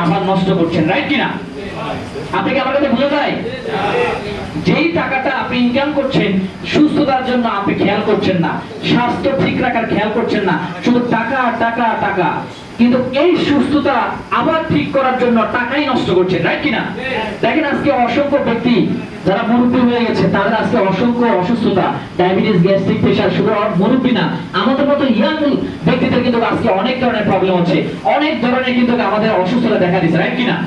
আবার নষ্ট করছেন, রাইট কিনা? আপনি কি আমার কাছে বুঝে যায়? যেই টাকাটা আপনি ইনকাম করছেন সুস্থতার জন্য আপনি খেয়াল করছেন না, স্বাস্থ্য ঠিক রাখার খেয়াল করছেন না, শুধু টাকা টাকা টাকা, কিন্তু এই সুস্থতা আবার ঠিক করার জন্য টাকাই নষ্ট করছেন, রাইট কিনা? দেখেন আজকে অসংখ্য ব্যক্তি যারা মুরব্বী হয়ে গেছে তাদের আজকে অসংখ্য অসুস্থতা, ডায়াবেটিস, গ্যাস্ট্রিক, প্রেশার, সুগার, মুরব্বী না আমাদের মতো ইয়াং ব্যক্তিদের কিন্তু আজকে অনেক ধরনের প্রবলেম হচ্ছে, অনেক ধরনের কিন্তু আমাদের অসুস্থতা দেখা দিচ্ছে, রাইট কিনা?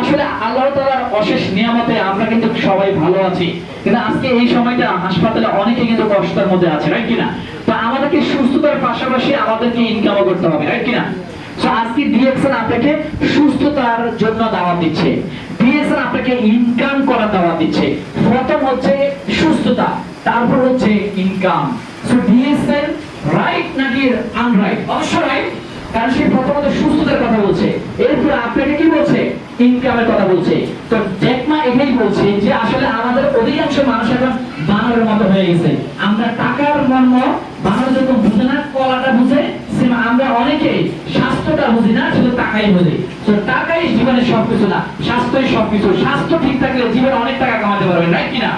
আসলে আল্লাহ তাআলার অশেষ নিয়ামতে আমরা কিন্তু সবাই ভালো আছি, কিন্তু আজকে এই সময়টা হাসপাতালে অনেকে কিন্তু কষ্টের মধ্যে আছে, রাইট কিনা? তো আমাদেরকে সুস্থতার পাশাপাশি আমাদেরকে ইনকামও করতে হবে, রাইট কিনা? আজকে ডিএক্সএল আপনাকে সুস্থতার জন্য দাওয়াত দিচ্ছে, ডিএক্সএল আপনাকে ইনকাম করার দাওয়াত দিচ্ছে। প্রথম হচ্ছে সুস্থতা, তারপর হচ্ছে ইনকাম। সো ডিএক্সএল রাইট নাকি আনরাইট? অবশ্যই রাইট, কারণ সে প্রথমত সুস্থতার কথা বলছে, এরপর আপনাকে কি বলছে? ইনকামের কথা বলছে। তো জ্যাকমা এটাই বলছে যে আসলে আমাদের অধিকাংশ মানুষ এখন বানরের মতো হয়ে গেছে, আমরা টাকার মর্ম বানর যখন বুঝে না, কলাটা বুঝে, আমরা অনেকে স্বাস্থ্যটা বুঝি না, শুধু টাকাই বুঝি। তো টাকাই জীবনের সবকিছু না, স্বাস্থ্যই সবকিছু। স্বাস্থ্য ঠিক থাকলে জীবনে অনেক টাকা কামাতে পারবেন, রাইট কিনা?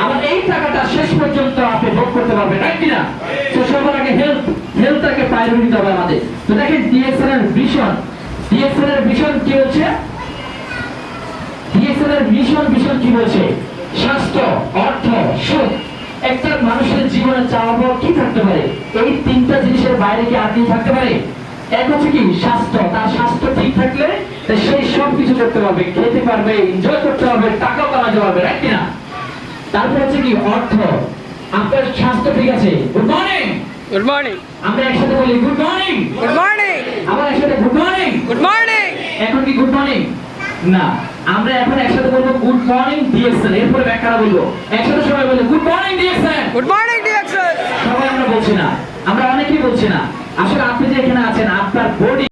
আবার এই টাকাটা শেষ পর্যন্ত আপনি ভোগ করতে পারবেন, রাইট কিনা? তো সবার আগে হেলথটাকে প্রায়োরিটি দিতে হবে আমাদের। তো দেখেন ডিএক্সএল এর ভিশন, ডিএক্সএল এর ভিশন কি হচ্ছে? ডিএক্সএল এর ভিশন কি বলছে? স্বাস্থ্য, অর্থ, সুখ। একটা মানুষের জীবনে চাওয়া পাওয়া কি থাকতে পারে? এই তিনটা জিনিসের বাইরে কি আর কি থাকতে পারে? এক হচ্ছে কি স্বাস্থ্য, তার স্বাস্থ্য ঠিক থাকলে সেই সব কিছু করতে পারবে, খেতে পারবে, এনজয় করতে পারবে, টাকা কামাতে পারবে, রাইট কিনা? তারপর হচ্ছে কি অর্থ, আপনার স্বাস্থ্য ঠিক আছে, গুড মর্নিং, গুড মর্নিং, আমরা একসাথে বলি গুড মর্নিং, গুড মর্নিং, আবার একসাথে গুড মর্নিং, গুড মর্নিং। এখন কি গুড মর্নিং না, আমরা এখন একসাথে বলবো গুড মর্নিং ডিএক্সএল, এরপরে ব্যাখ্যাটা বলবো একসাথে, সবাই বলবো good morning DXL, good morning DXL. সবাই আমরা বলছি না, আমরা অনেকেই বলছি না। আসলে আপনি যে এখানে আছেন আপনার বডি